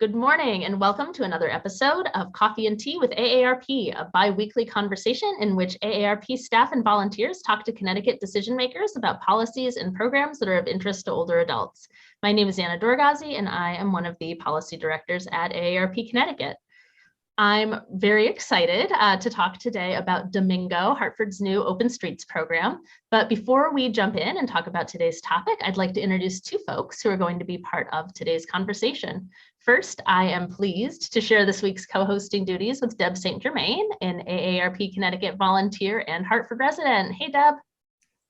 Good morning and welcome to another episode of Coffee and Tea with AARP, a bi-weekly conversation in which AARP staff and volunteers talk to Connecticut decision makers about policies and programs that are of interest to older adults. My name is Doroghazi and I am one of the policy directors at AARP Connecticut. I'm very excited to talk today about DominGO, Hartford's new Open Streets program. But before we jump in and talk about today's topic, I'd like to introduce two folks who are going to be part of today's conversation. First, I am pleased to share this week's co-hosting duties with Deb St. Germain, an AARP Connecticut volunteer and Hartford resident. Hey, Deb. How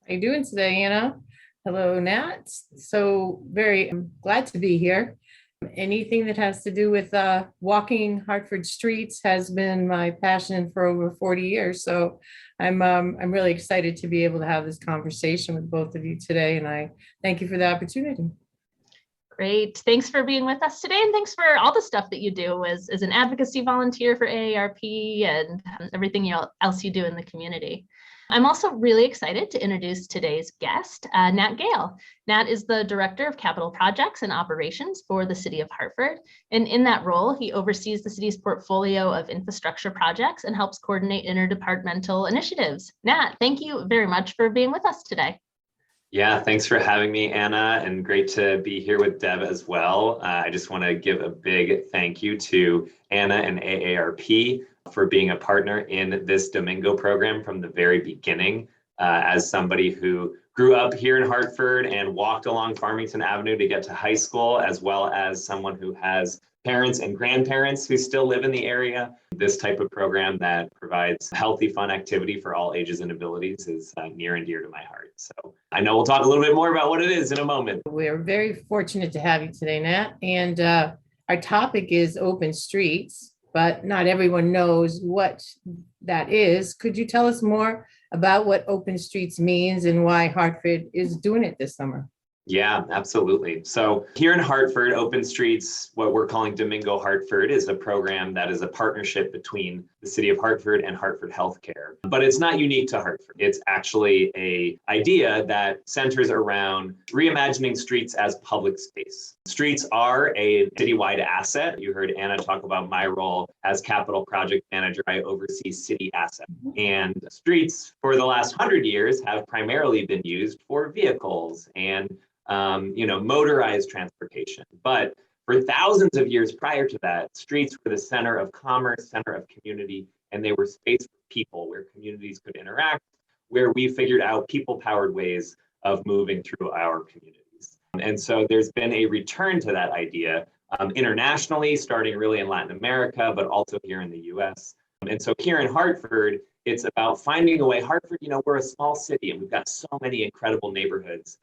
are you doing today, Anna? Hello, Nat. So very glad to be here. Anything that has to do with walking Hartford streets has been my passion for over 40 years. So I'm really excited to be able to have this conversation with both of you today. And I thank you for the opportunity. Great. Thanks for being with us today. And thanks for all the stuff that you do as an advocacy volunteer for AARP and everything else you do in the community. I'm also really excited to introduce today's guest, Nat Gale. Nat is the Director of Capital Projects and Operations for the City of Hartford. And in that role, he oversees the city's portfolio of infrastructure projects and helps coordinate interdepartmental initiatives. Nat, thank you very much for being with us today. Yeah, thanks for having me, Anna, and great to be here with Deb as well. I just want to give a big thank you to Anna and AARP for being a partner in this DominGO program from the very beginning. As somebody who grew up here in Hartford and walked along Farmington Avenue to get to high school, as well as someone who has parents and grandparents who still live in the area, this type of program that provides healthy, fun activity for all ages and abilities is near and dear to my heart. So I know we'll talk a little bit more about what it is in a moment. We're very fortunate to have you today, Nat. And our topic is open streets, but not everyone knows what that is. Could you tell us more about what open streets means and why Hartford is doing it this summer? Yeah, absolutely. So here in Hartford, Open Streets, what we're calling DominGO Hartford, is a program that is a partnership between the City of Hartford and Hartford Healthcare. But it's not unique to Hartford. It's actually an idea that centers around reimagining streets as public space. Streets are a citywide asset. You heard Anna talk about my role as capital project manager. I oversee city assets. And streets for the last 100 years have primarily been used for vehicles and motorized transportation. But for thousands of years prior to that, streets were the center of commerce, center of community, and they were space for people where communities could interact, where we figured out people-powered ways of moving through our communities. And so there's been a return to that idea internationally, starting really in Latin America, but also here in the US. And so here in Hartford, it's about finding a way. Hartford, we're a small city and we've got so many incredible neighborhoods.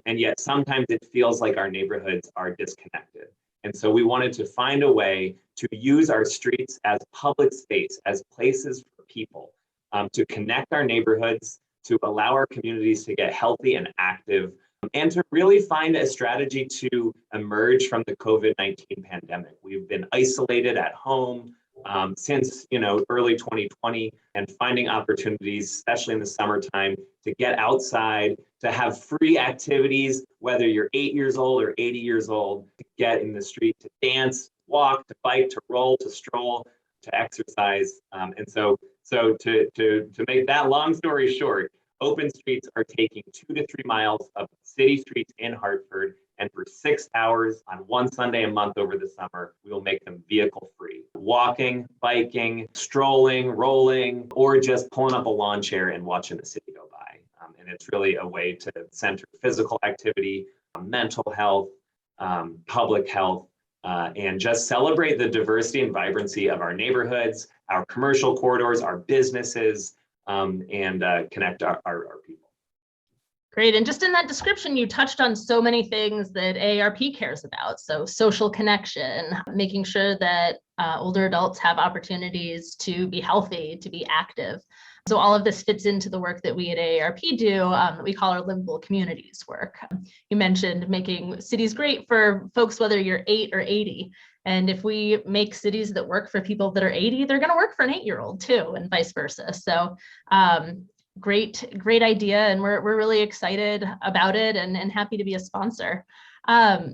And yet sometimes it feels like our neighborhoods are disconnected. And so we wanted to find a way to use our streets as public space, as places for people, to connect our neighborhoods, to allow our communities to get healthy and active, and to really find a strategy to emerge from the COVID-19 pandemic. We've been isolated at home since early 2020, and finding opportunities, especially in the summertime, to get outside, to have free activities, whether you're 8 years old or 80 years old, to get in the street, to dance, walk, to bike, to roll, to stroll, to exercise. And so to make that long story short, Open Streets are taking 2 to 3 miles of city streets in Hartford, and for 6 hours on one Sunday a month over the summer, we will make them vehicle free. Walking, biking, strolling, rolling, or just pulling up a lawn chair and watching the city go by. And it's really a way to center physical activity, mental health, public health, and just celebrate the diversity and vibrancy of our neighborhoods, our commercial corridors, our businesses, and connect our people. Great. And just in that description, you touched on so many things that AARP cares about. So social connection, making sure that older adults have opportunities to be healthy, to be active. So all of this fits into the work that we at AARP do, that we call our livable communities work. You mentioned making cities great for folks, whether you're 8 or 80. And if we make cities that work for people that are 80, they're going to work for an 8-year-old too, and vice versa. So Great idea. And we're really excited about it and happy to be a sponsor.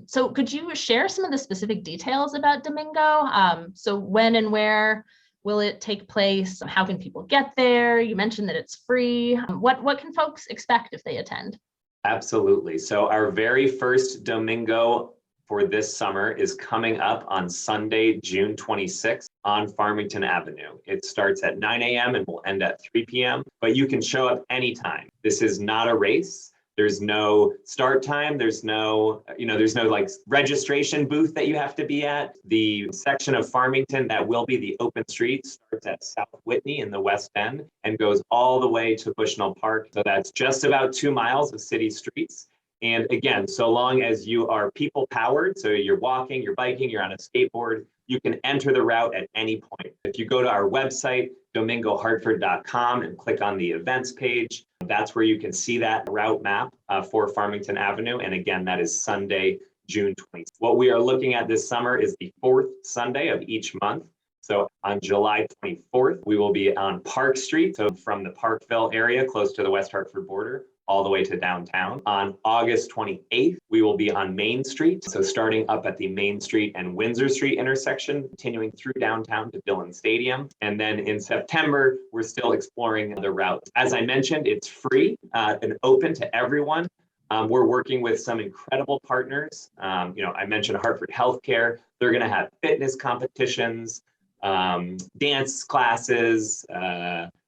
So could you share some of the specific details about DominGO? So when and where will it take place? How can people get there? You mentioned that it's free. What can folks expect if they attend? Absolutely. So our very first DominGO for this summer is coming up on Sunday, June 26th on Farmington Avenue. It starts at 9 a.m. and will end at 3 p.m., but you can show up anytime. This is not a race. There's no start time. There's no like registration booth that you have to be at. The section of Farmington that will be the open street starts at South Whitney in the West End and goes all the way to Bushnell Park. So that's just about 2 miles of city streets. And again, so long as you are people powered, so you're walking, you're biking, you're on a skateboard, you can enter the route at any point. If you go to our website, domingohartford.com, and click on the events page, that's where you can see that route map for Farmington Avenue. And again, that is Sunday, June 20th. What we are looking at this summer is the 4th Sunday of each month. So on July 24th, we will be on Park Street. So from the Parkville area, close to the West Hartford border, all the way to downtown. On August 28th, we will be on Main Street. So starting up at the Main Street and Windsor Street intersection, continuing through downtown to Dillon Stadium. And then in September, we're still exploring the routes. As I mentioned, it's free and open to everyone. We're working with some incredible partners. I mentioned Hartford Healthcare. They're going to have fitness competitions, dance classes,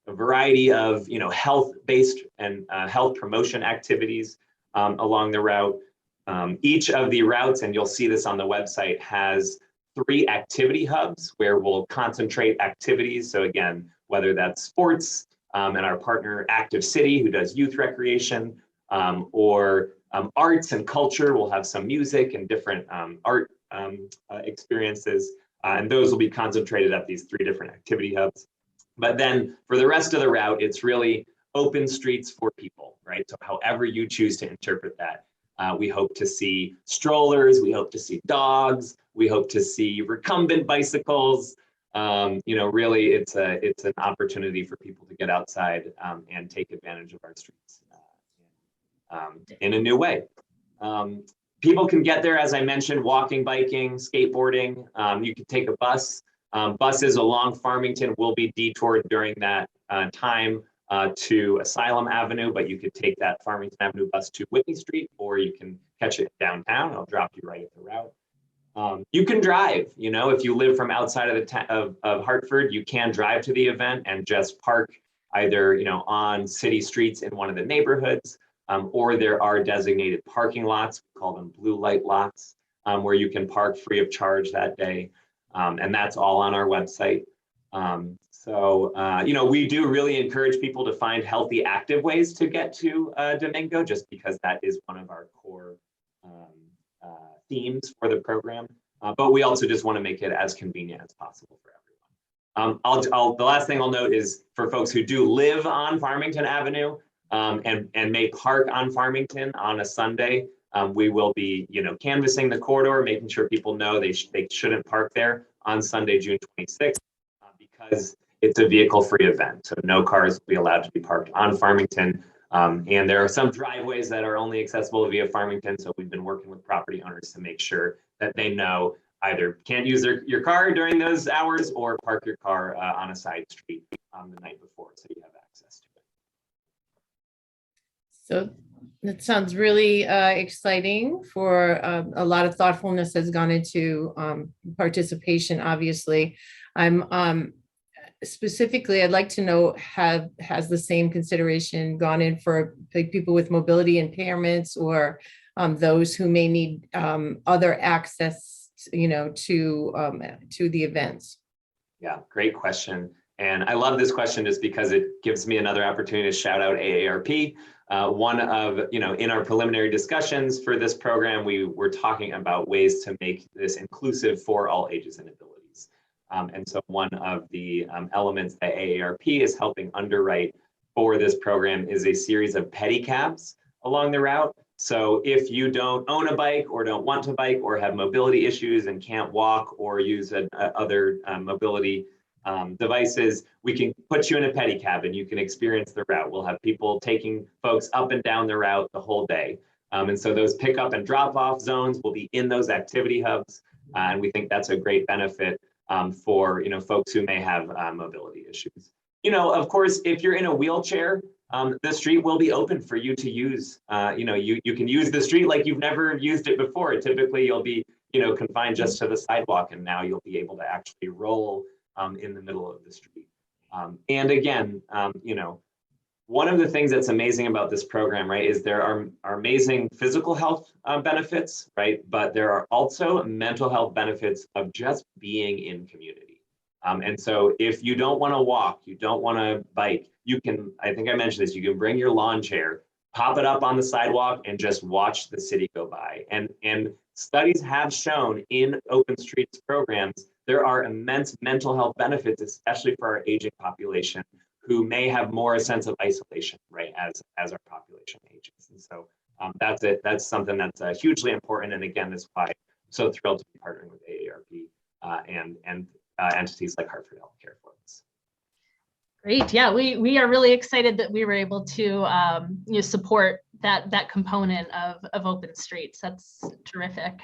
a variety of health-based and health promotion activities along the route. Each of the routes, and you'll see this on the website, has 3 activity hubs where we'll concentrate activities. So again, whether that's sports and our partner Active City, who does youth recreation, or arts and culture, we'll have some music and different art experiences. And those will be concentrated at these 3 different activity hubs. But then for the rest of the route, it's really open streets for people, right? So however you choose to interpret that, we hope to see strollers, we hope to see dogs, we hope to see recumbent bicycles. Really it's an opportunity for people to get outside and take advantage of our streets in a new way. People can get there, as I mentioned, walking, biking, skateboarding. You can take a bus. Buses along Farmington will be detoured during that time to Asylum Avenue, but you could take that Farmington Avenue bus to Whitney Street, or you can catch it downtown. It'll drop you right at the route. You can drive. If you live from outside of Hartford, you can drive to the event and just park either on city streets in one of the neighborhoods, or there are designated parking lots. We call them blue light lots, where you can park free of charge that day. And that's all on our website. We do really encourage people to find healthy, active ways to get to DominGO, just because that is one of our core themes for the program. But we also just want to make it as convenient as possible for everyone. The last thing I'll note is for folks who do live on Farmington Avenue and may park on Farmington on a Sunday, we will be, canvassing the corridor, making sure people know they shouldn't park there on Sunday, June 26th, because it's a vehicle-free event. So no cars will be allowed to be parked on Farmington. And there are some driveways that are only accessible via Farmington. So we've been working with property owners to make sure that they know either can't use your car during those hours or park your car on a side street the night before, so you have access to it. So that sounds really exciting. For a lot of thoughtfulness has gone into participation, obviously. Specifically, I'd like to know, has the same consideration gone in for people with mobility impairments, or those who may need other access, to the events? Yeah, great question. And I love this question just because it gives me another opportunity to shout out AARP. One of, in our preliminary discussions for this program, we were talking about ways to make this inclusive for all ages and abilities. And so one of the elements that AARP is helping underwrite for this program is a series of pedicabs along the route. So if you don't own a bike or don't want to bike or have mobility issues and can't walk or use other mobility devices. We can put you in a pedicab and you can experience the route. We'll have people taking folks up and down the route the whole day. And so those pickup and drop off zones will be in those activity hubs. And we think that's a great benefit for folks who may have mobility issues. Of course, if you're in a wheelchair, the street will be open for you to use. You can use the street like you've never used it before. Typically, you'll be confined just to the sidewalk, and now you'll be able to actually roll in the middle of the street. And again, one of the things that's amazing about this program, right, is there are amazing physical health benefits, right? But there are also mental health benefits of just being in community. And so if you don't want to walk, you don't want to bike, you can, I think I mentioned this, you can bring your lawn chair, pop it up on the sidewalk and just watch the city go by. And studies have shown in open streets programs, there are immense mental health benefits, especially for our aging population, who may have more a sense of isolation, right, as our population ages. And so that's it. That's something that's hugely important. And again, that's why I'm so thrilled to be partnering with AARP and entities like Hartford Healthcare for this. Great. Yeah, we are really excited that we were able to support that component of open streets. That's terrific.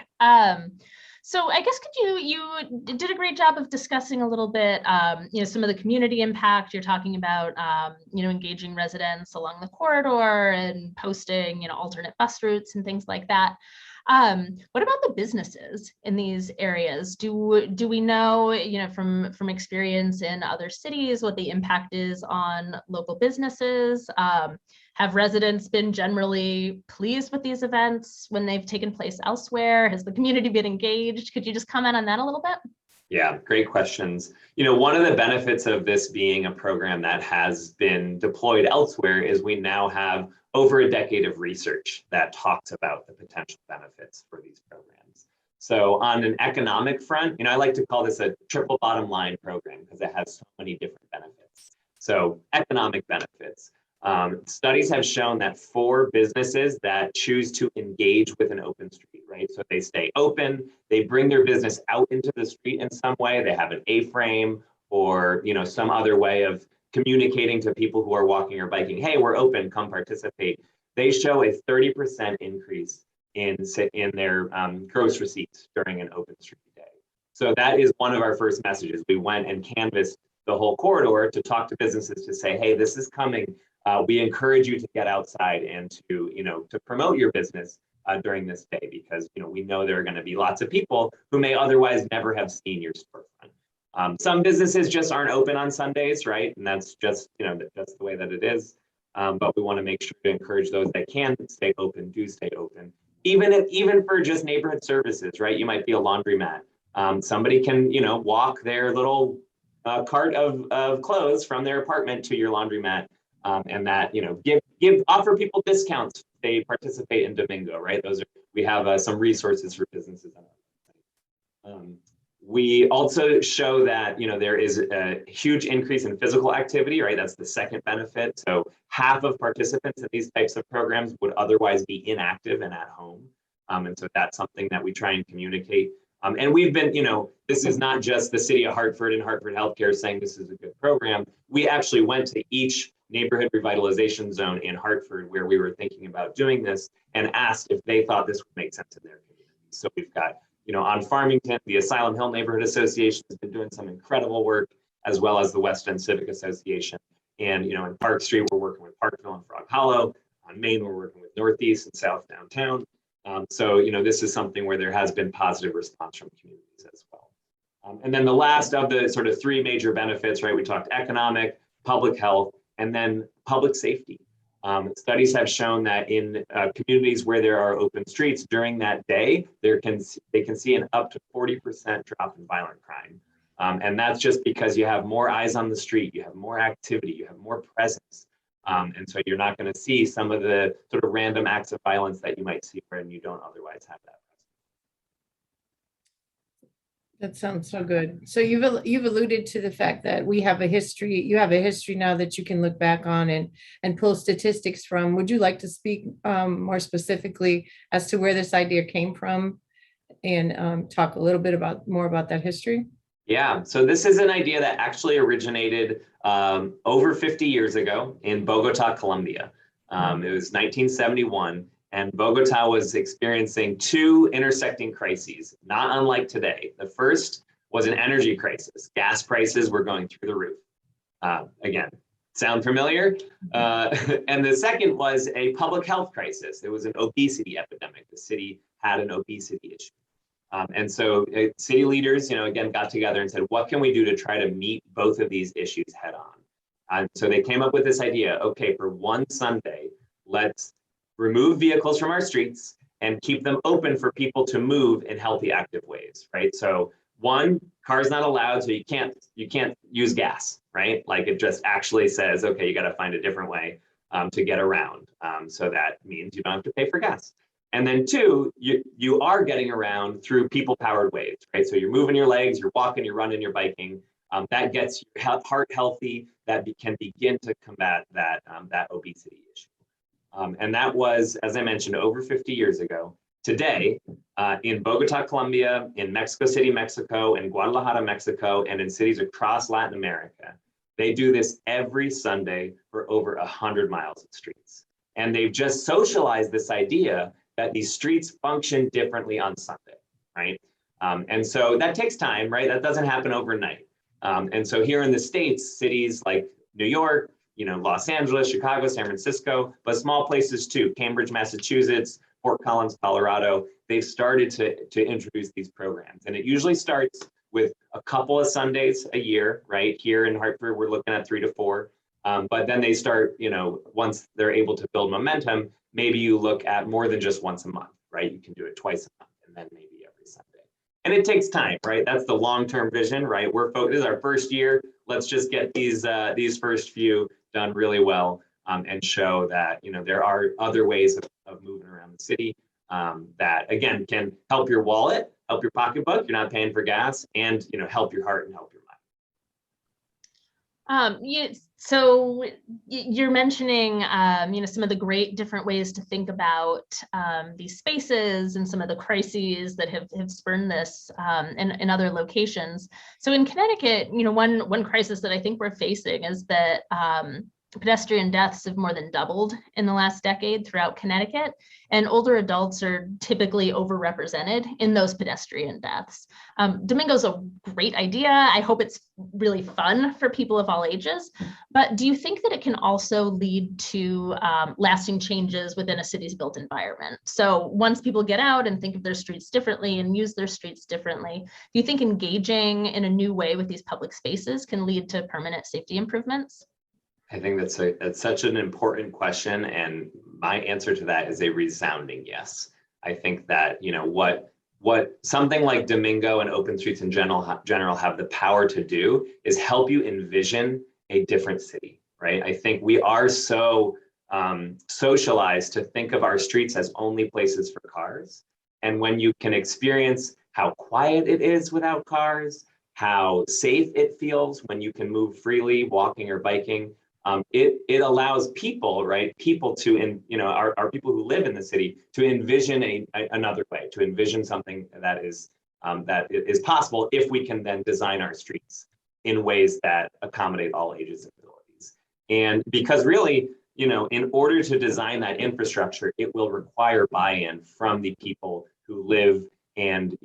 So I guess you did a great job of discussing a little bit, some of the community impact. You're talking about, engaging residents along the corridor and posting, alternate bus routes and things like that. What about the businesses in these areas? Do we know, from experience in other cities, what the impact is on local businesses? Have residents been generally pleased with these events when they've taken place elsewhere? Has the community been engaged? Could you just comment on that a little bit? Yeah, great questions. One of the benefits of this being a program that has been deployed elsewhere is we now have over a decade of research that talks about the potential benefits for these programs. So on an economic front, I like to call this a triple bottom line program because it has so many different benefits. So economic benefits. Studies have shown that for businesses that choose to engage with an open street, right? So they stay open, they bring their business out into the street in some way, they have an A-frame or some other way of communicating to people who are walking or biking, hey, we're open, come participate. They show a 30% increase in their gross receipts during an open street day. So that is one of our first messages. We went and canvassed the whole corridor to talk to businesses to say, hey, this is coming. We encourage you to get outside and to promote your business during this day because we know there are going to be lots of people who may otherwise never have seen your storefront. Some businesses just aren't open on Sundays, right? And that's just that's the way that it is. But we want to make sure to encourage those that can stay open, do stay open. Even for just neighborhood services, right? You might be a laundromat. Somebody can walk their little cart of clothes from their apartment to your laundromat. And that offer people discounts if they participate in DominGO, right? We have some resources for businesses on our website. We also show that there is a huge increase in physical activity, right? That's the second benefit. So half of participants in these types of programs would otherwise be inactive and at home. And so that's something that we try and communicate. And we've been, this is not just the City of Hartford and Hartford Healthcare saying this is a good program. We actually went to each neighborhood revitalization zone in Hartford where we were thinking about doing this and asked if they thought this would make sense in their community. So we've got, on Farmington, the Asylum Hill Neighborhood Association has been doing some incredible work, as well as the West End Civic Association. And, in Park Street, we're working with Parkville and Frog Hollow. On Main, we're working with Northeast and South Downtown. So, this is something where there has been positive response from communities as well. And then the last of the sort of three major benefits, right? We talked economic, public health, and then public safety. Studies have shown that in communities where there are open streets during that day, they can see an up to 40% drop in violent crime. And that's just because you have more eyes on the street, you have more activity, you have more presence. And so you're not going to see some of the sort of random acts of violence that you might see when you don't otherwise have that. That sounds so good. So you've alluded to the fact that we have a history. You have a history now that you can look back on and pull statistics from. Would you like to speak more specifically as to where this idea came from and talk a little bit more about that history? Yeah, so this is an idea that actually originated over 50 years ago in Bogota, Colombia. It was 1971, and Bogota was experiencing two intersecting crises, not unlike today. The first was an energy crisis. Gas prices were going through the roof. Again, sound familiar? And the second was a public health crisis. It was an obesity epidemic. The city had an obesity issue. And so city leaders, again, got together and said, what can we do to try to meet both of these issues head on? And so they came up with this idea, okay, for one Sunday, let's remove vehicles from our streets and keep them open for people to move in healthy, active ways, right? So one, cars not allowed, so you can't use gas, right? Like it just actually says, okay, you got to find a different way to get around. So that means you don't have to pay for gas. And then two, you are getting around through people-powered ways, right? So you're moving your legs, you're walking, you're running, you're biking. That gets your heart healthy. That can begin to combat that obesity issue. And that was, as I mentioned, over 50 years ago. Today, in Bogota, Colombia, in Mexico City, Mexico, in Guadalajara, Mexico, and in cities across Latin America, they do this every Sunday for over 100 miles of streets. And they've just socialized this idea that these streets function differently on Sunday, right? And so that takes time, right? That doesn't happen overnight. And so here in the States, cities like New York, Los Angeles, Chicago, San Francisco, but small places too, Cambridge, Massachusetts, Fort Collins, Colorado, they've started to introduce these programs. And it usually starts with a couple of Sundays a year, right? Here in Hartford, we're looking at 3 to 4. But then they start, once they're able to build momentum, maybe you look at more than just once a month, right? You can do it twice a month and then maybe every Sunday. And it takes time, right? That's the long-term vision, right? This is our first year. Let's just get these first few done really well and show that, there are other ways of moving around the city that, again, can help your wallet, help your pocketbook. You're not paying for gas, and, help your heart and help your mind. So you're mentioning, some of the great different ways to think about these spaces and some of the crises that have spurned this in other locations. So in Connecticut, one crisis that I think we're facing is that pedestrian deaths have more than doubled in the last decade throughout Connecticut, and older adults are typically overrepresented in those pedestrian deaths. DominGO's a great idea. I hope it's really fun for people of all ages, but do you think that it can also lead to lasting changes within a city's built environment? So once people get out and think of their streets differently and use their streets differently, do you think engaging in a new way with these public spaces can lead to permanent safety improvements? I think that's such an important question, and my answer to that is a resounding yes. I think that what something like DominGO and Open Streets in general have the power to do is help you envision a different city, right? I think we are so socialized to think of our streets as only places for cars, and when you can experience how quiet it is without cars, how safe it feels when you can move freely, walking or biking. It allows people, right? People to, our people who live in the city to envision another way, to envision something that is possible if we can then design our streets in ways that accommodate all ages and abilities. And because really, in order to design that infrastructure, it will require buy-in from the people who live and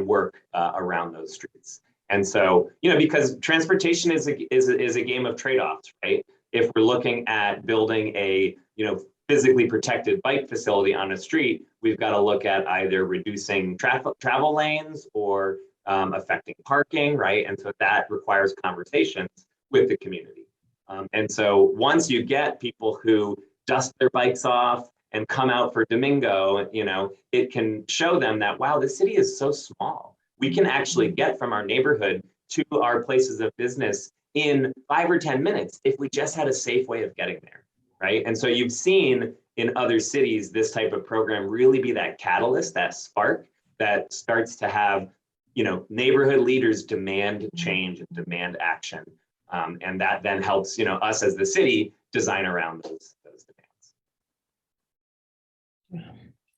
work around those streets. And so, because transportation is a game of trade-offs, right? If we're looking at building a, physically protected bike facility on a street, we've got to look at either reducing travel lanes or affecting parking, right? And so that requires conversations with the community. And so once you get people who dust their bikes off and come out for DominGO, it can show them that, wow, the city is so small. We can actually get from our neighborhood to our places of business in 5 or 10 minutes if we just had a safe way of getting there, right? And so you've seen in other cities this type of program really be that catalyst, that spark that starts to have, neighborhood leaders demand change and demand action. And that then helps, us as the city design around those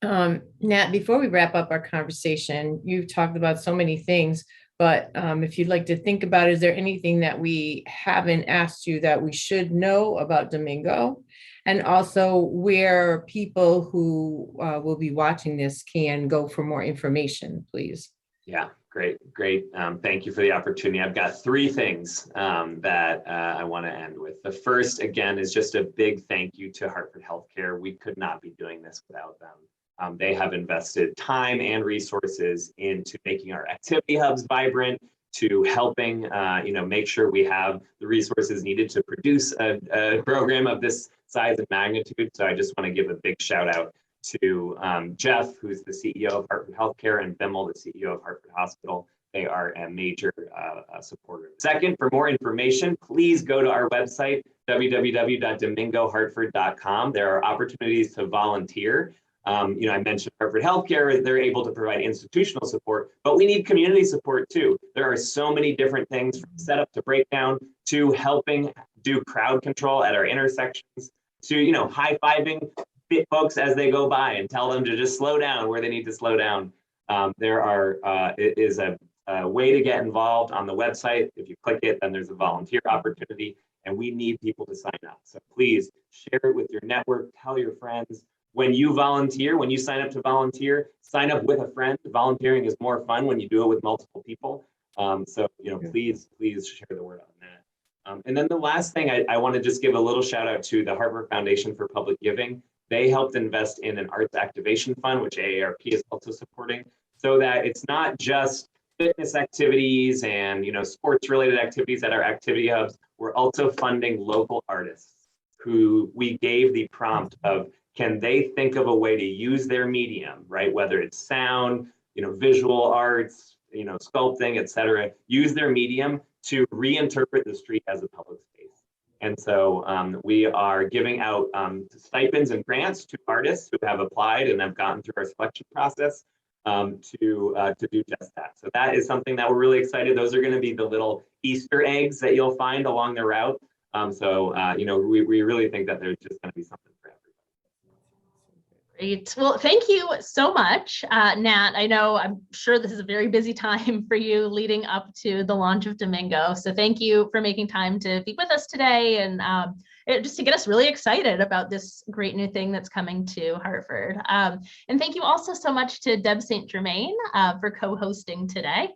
demands. Nat, before we wrap up our conversation, you've talked about so many things. But if you'd like to think about, is there anything that we haven't asked you that we should know about DominGO? And also where people who will be watching this can go for more information, please. Yeah, great. Thank you for the opportunity. I've got three things that I want to end with. The first, again, is just a big thank you to Hartford Healthcare. We could not be doing this without them. They have invested time and resources into making our activity hubs vibrant, to helping make sure we have the resources needed to produce a program of this size and magnitude. So I just want to give a big shout out to Jeff, who's the CEO of Hartford Healthcare, and Bimmel, the CEO of Hartford Hospital. They are a major supporter. Second, for more information, please go to our website, www.domingohartford.com. There are opportunities to volunteer. I mentioned Hartford Healthcare, they're able to provide institutional support, but we need community support too. There are so many different things from setup to breakdown to helping do crowd control at our intersections to, high-fiving folks as they go by and tell them to just slow down where they need to slow down. It is a way to get involved on the website. If you click it, then there's a volunteer opportunity, and we need people to sign up. So please share it with your network, tell your friends. When you volunteer, when you sign up to volunteer, sign up with a friend. Volunteering is more fun when you do it with multiple people. Please share the word on that. And then the last thing, I want to just give a little shout out to the Hartford Foundation for Public Giving. They helped invest in an arts activation fund, which AARP is also supporting, so that it's not just fitness activities and sports related activities at our activity hubs. We're also funding local artists who we gave the prompt of, can they think of a way to use their medium, right? Whether it's sound, visual arts, sculpting, et cetera, use their medium to reinterpret the street as a public space. And so we are giving out stipends and grants to artists who have applied and have gotten through our selection process to do just that. So that is something that we're really excited. Those are going to be the little Easter eggs that you'll find along the route. We really think that there's just going to be something for everybody. Great. Well, thank you so much, Nat. I'm sure this is a very busy time for you leading up to the launch of DominGO. So thank you for making time to be with us today and just to get us really excited about this great new thing that's coming to Hartford. And thank you also so much to Deb St. Germain for co-hosting today.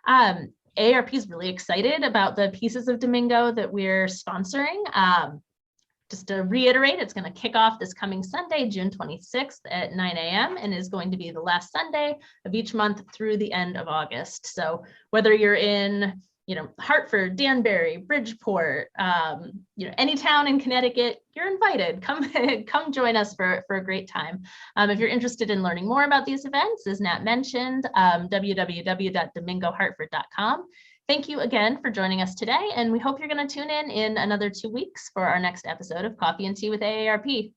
AARP is really excited about the pieces of DominGO that we're sponsoring. Just to reiterate, it's going to kick off this coming Sunday, June 26th at 9 a.m. and is going to be the last Sunday of each month through the end of August. So whether you're in, Hartford, Danbury, Bridgeport, any town in Connecticut, you're invited. Come join us for a great time. If you're interested in learning more about these events, as Nat mentioned, www.domingohartford.com. Thank you again for joining us today, and we hope you're going to tune in another 2 weeks for our next episode of Coffee and Tea with AARP.